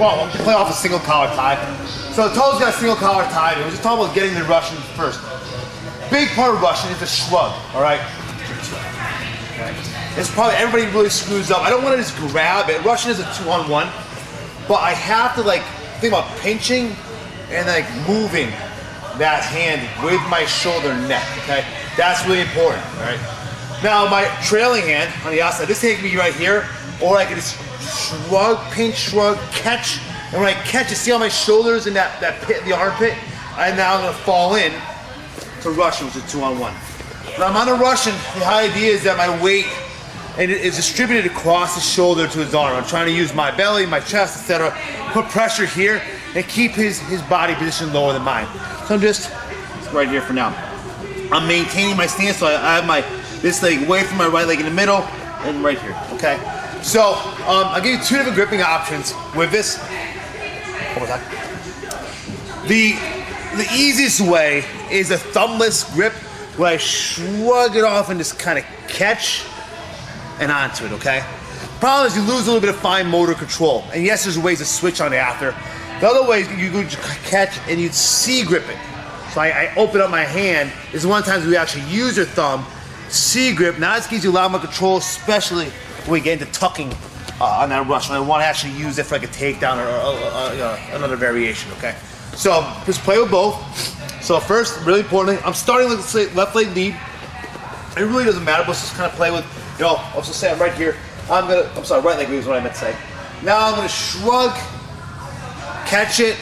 well, we'll play off a single collar tie. So To's got a single collar tie, and we're just talking about getting the Russian first. Big part of Russian is the shrug, all right? Okay. It's probably, everybody really screws up. I don't want to just grab it. Russian is a 2-on-1, but I have to like think about pinching and like moving that hand with my shoulder and neck, okay? That's really important, all right? Now my trailing hand on the outside, this hand can be right here, or I can just shrug, pinch, shrug, catch, and when I catch it, see how my shoulders in that pit, the armpit, and now I'm gonna fall in to Russian, which is 2-on-1. When I'm on a Russian, the idea is that my weight is distributed across the shoulder to his arm. I'm trying to use my belly, my chest, etc., put pressure here, and keep his body position lower than mine. So I'm just right here for now. I'm maintaining my stance, so I have this leg away from my right leg in the middle, and right here, okay? So, I'll give you two different gripping options with this. One more time. The easiest way is a thumbless grip where I shrug it off and just kind of catch and onto it, okay? Problem is you lose a little bit of fine motor control. And yes, there's ways to switch on it after. The other way is you could catch and you'd C-grip it. So I open up my hand. This is one of the times we actually use your thumb. C-grip, now this gives you a lot more control, especially when we get into tucking on that rush. When I want to actually use it for like a takedown or another variation, okay? So just play with both. So first, really importantly, I'm starting with left leg lead. It really doesn't matter, but let's just kind of play with, I'll just say I'm right here. I'm sorry, right leg lead is what I meant to say. Now I'm gonna shrug, catch it,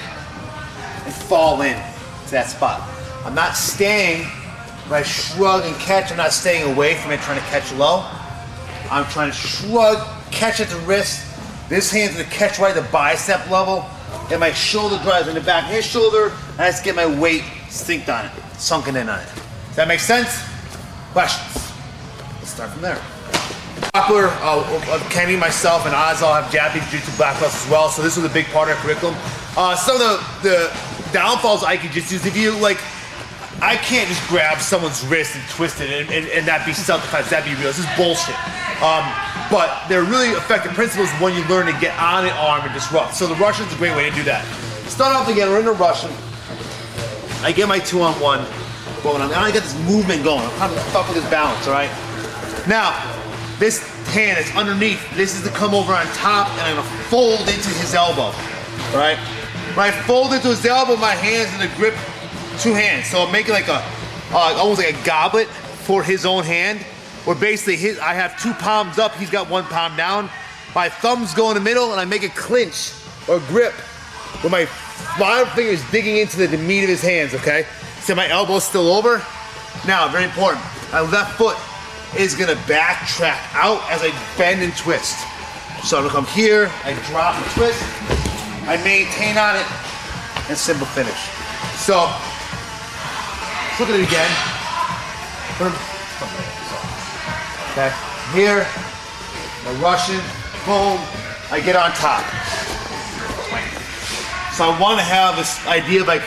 and fall in to that spot. I'm not staying, when I shrug and catch, I'm not staying away from it, trying to catch low. I'm trying to shrug, catch at the wrist. This hand's gonna catch right at the bicep level, and my shoulder drives in the back of his shoulder, and I just get my weight synced on it, sunken in on it. Does that make sense? Questions? Let's start from there. Popular, Kenny, myself, and Oz all have Japanese Jujutsu black belts as well, so this was a big part of our curriculum. Some of the downfalls of Aiki Jitsu is if you, I can't just grab someone's wrist and twist it and that be self-defense, that'd be real. This is bullshit. But they're really effective principles when you learn to get on an arm and disrupt. So the Russian's a great way to do that. Start off again, we're in a Russian. I get my 2-on-1 going on. Now I get this movement going. I'm kind of fuck with this balance, all right? Now, this hand is underneath. This is to come over on top, and I'm gonna fold into his elbow, all right? When I fold into his elbow, my hand's gonna grip two hands. So I'm making like almost like a goblet for his own hand, where basically I have 2 palms up, he's got 1 palm down. My thumbs go in the middle, and I make a clinch or grip with my bottom fingers digging into the meat of his hands, okay? So my elbow's still over. Now, very important, my left foot is gonna backtrack out as I bend and twist. So I'm gonna come here, I drop and twist, I maintain on it, and simple finish. So, let's look at it again. Okay, here, the Russian, boom, I get on top. So I want to have this idea of I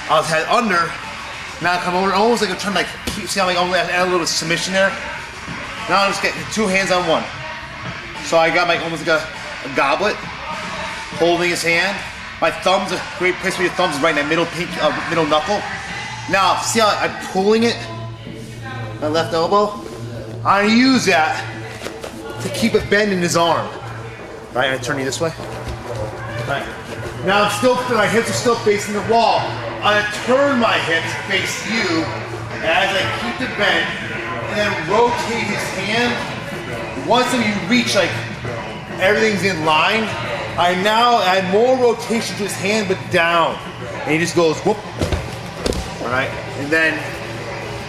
was head under, now I come over, almost like I'm trying to keep, see how I add a little bit of submission there? Now I'm just getting 2 hands on 1. So I got almost like a goblet, holding his hand. My thumbs, a great place for your thumbs is right in that middle knuckle. Now, see how I'm pulling it, my left elbow? I use that to keep it bent in his arm. Right, I turn you this way. Right. Now my hips are still facing the wall. I'm gonna turn my hips to face you as I keep it bent, and then rotate his hand. Once you reach everything's in line, I now add more rotation to his hand, but down. And he just goes whoop. All right, and then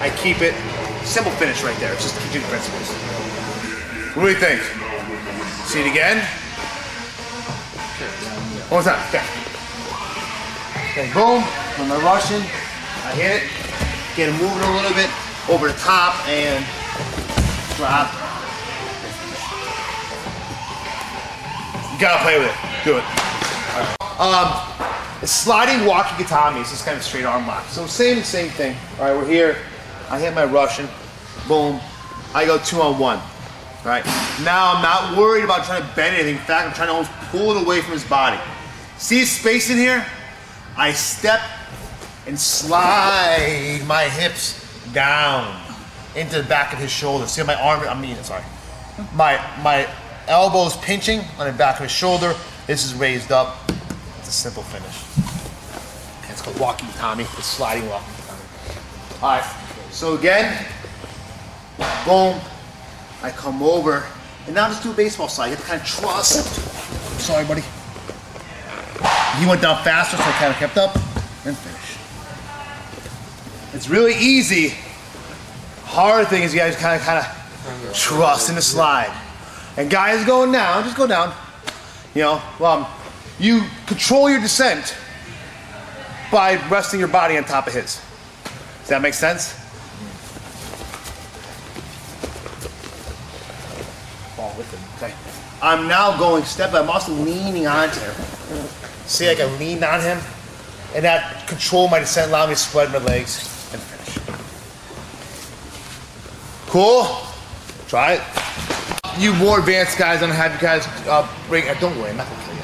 I keep it. Simple finish right there. It's just teaching principles. What do you think? See it again? One more time. Okay. Okay, boom. When I'm Russian, I hit it. Get it moving a little bit over the top and drop. You gotta play with it. Do it. All right. It's sliding WAKI GATAME. It's just kind of straight arm lock. So same thing. All right, we're here. I hit my Russian, boom, I go 2-on-1, right? Now I'm not worried about trying to bend anything. In fact, I'm trying to almost pull it away from his body. See space in here? I step and slide my hips down into the back of his shoulder. See my arm, my elbow's pinching on the back of his shoulder. This is raised up. It's a simple finish. Okay, it's called WAKI Gatame. It's sliding WAKI Gatame. All right, so again, boom, I come over, and now just do a baseball slide. You have to kind of trust. Sorry, buddy. He went down faster, so I kind of kept up and finished. It's really easy. Hard thing is you guys kind of trust in the slide. And guys going down, just go down. You know, you control your descent by resting your body on top of his. Does that make sense? Fall with him, okay. I'm now going step, I'm also leaning onto him. See, like I leaned on him, and that control my descent allowed me to spread my legs and finish. Cool? Try it. You more advanced guys, I'm gonna have you guys bring, don't worry, I'm not gonna kill you.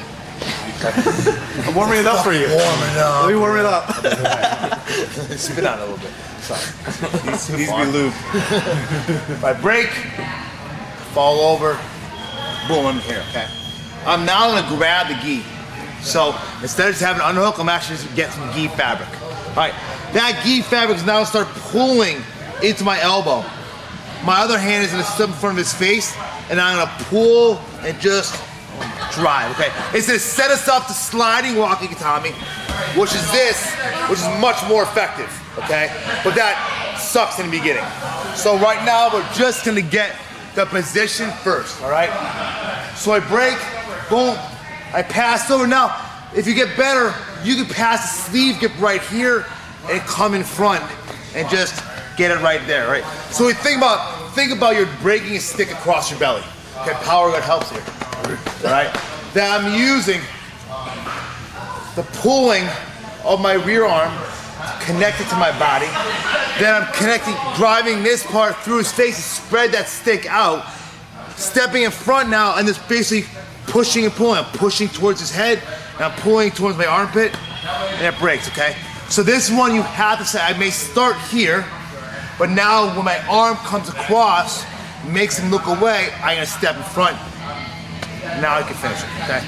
I'm warming it up for you. Warming up. Let me warm it up. Spit on it a little bit. Sorry. Needs to be lubed. If I break, fall over, boom, I'm here, okay? I'm now gonna grab the gi. So instead of just having an underhook, I'm actually just getting some gi fabric. All right, that gi fabric is now gonna start pulling into my elbow. My other hand is gonna step in front of his face, and I'm gonna pull and just drive, okay? It's gonna set us up to sliding WAKI Gatame, which is this, which is much more effective, okay? But that sucks in the beginning. So right now, we're just gonna get the position first, all right? So I break, boom, I pass over. Now, if you get better, you can pass the sleeve grip right here and come in front and just get it right there, right? So we think about your breaking a stick across your belly. Okay, power guard helps here. All right? Then I'm using the pulling of my rear arm connected to my body. Then I'm driving this part through his face to spread that stick out. Stepping in front now and just basically pushing and pulling. I'm pushing towards his head and I'm pulling towards my armpit and it breaks, okay? So this one you have to say, I may start here, but now when my arm comes across, makes him look away, I'm gonna step in front. Now I can finish it, okay?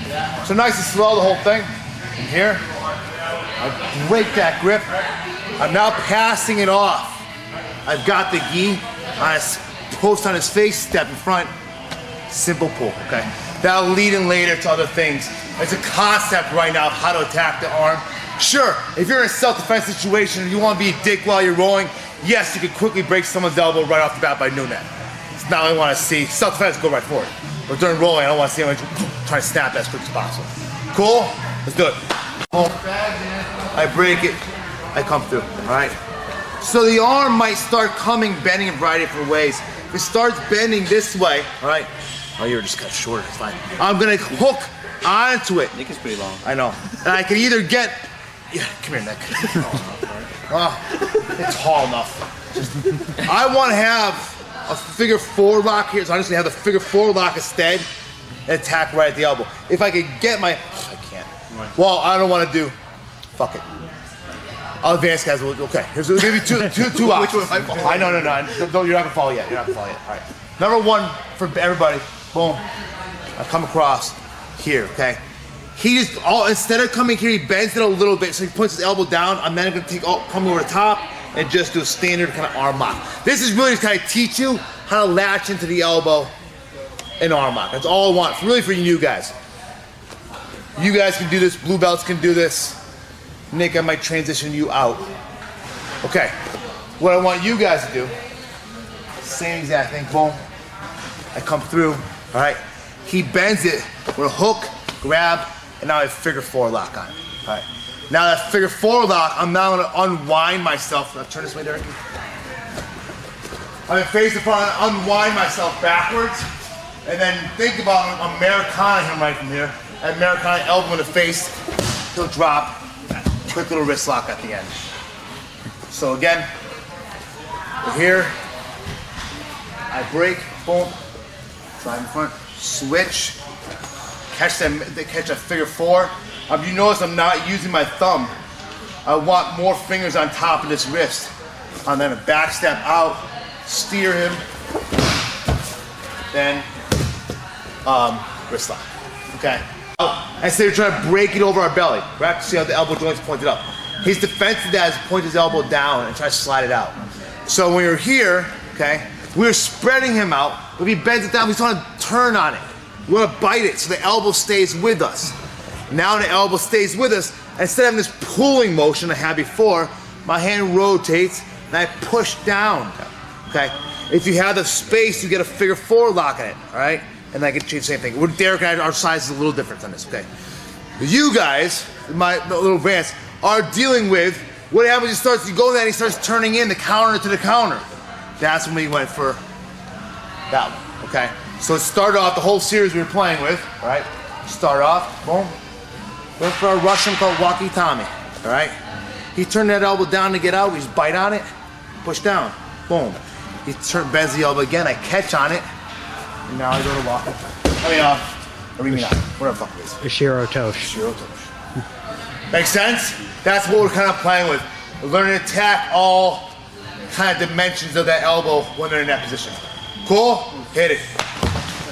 So nice and slow, the whole thing. From here, I break that grip. I'm now passing it off. I've got the gi, I post on his face, step in front, simple pull, okay? That'll lead in later to other things. It's a concept right now of how to attack the arm. Sure, if you're in a self-defense situation and you want to be a dick while you're rolling, yes, you can quickly break someone's elbow right off the bat by doing that. It's not what I want to see. Self-defense, go right for it. But during rolling, I don't want to see anyone try to snap as quick as possible. Cool? Let's do it. I break it, I come through, all right? So the arm might start bending in a variety of different ways. If it starts bending this way, all right? Oh, you're just cut shorter, it's fine. I'm gonna hook onto it. Nick is pretty long. I know. And I can either get, yeah, come here, Nick. It's tall enough. I want to have a figure four lock here, so I'm just gonna have the figure four lock instead and attack right at the elbow. If I could get I can't. Well, I don't want to do, fuck it. I'll advance, guys. Okay, here's maybe two options. Which one am I following? No. You're not gonna follow yet. You're not gonna follow yet. All right. Number one for everybody. Boom. I come across here. Okay. He just instead of coming here, he bends it a little bit, so he puts his elbow down. I'm then gonna come over the top and just do a standard kind of arm lock. This is really just kind of teach you how to latch into the elbow and arm lock. That's all I want. Really for you new guys. You guys can do this. Blue belts can do this. Nick, I might transition you out. Okay, what I want you guys to do, same exact thing, boom. I come through, all right? He bends it with a hook, grab, and now I have figure four lock on it, all right? Now that figure four lock, I'm now gonna unwind myself. I'll turn this way, Derek. I'm gonna face the front, unwind myself backwards, and then think about Americana him right from here. Americana elbow in the face, he'll drop. Quick little wrist lock at the end. So again, we're here. I break, boom, drive in front, switch, catch a figure four, You notice I'm not using my thumb. I want more fingers on top of this wrist. And then a back step out, steer him, then wrist lock, okay? Instead of trying to break it over our belly, right? See how the elbow joint's pointed up. His defense to that is point his elbow down and try to slide it out. So when you're here, okay, we're spreading him out, but if he bends it down, we just want to turn on it. We want to bite it so the elbow stays with us. Now the elbow stays with us. Instead of having this pulling motion I had before, my hand rotates and I push down, okay? If you have the space, you get a figure four lock in it, all right? And I can change the same thing. We're Derek and I, our size is a little different on this, okay? You guys, my little advanced, are dealing with what happens. You go there and he starts turning in the counter to the counter. That's when we went for that one, okay? So it started off the whole series we were playing with, all right? Start off, boom. Went for a Russian called WAKI Tommy, all right? He turned that elbow down to get out. We just bite on it, push down, boom. He bends the elbow again. I catch on it, and now I go to walk. Whatever the fuck it is. USHIRO Tosh. USHIRO Tosh. Make sense? That's what we're kind of playing with. We're learning to attack all kind of dimensions of that elbow when they're in that position. Cool? Hit it.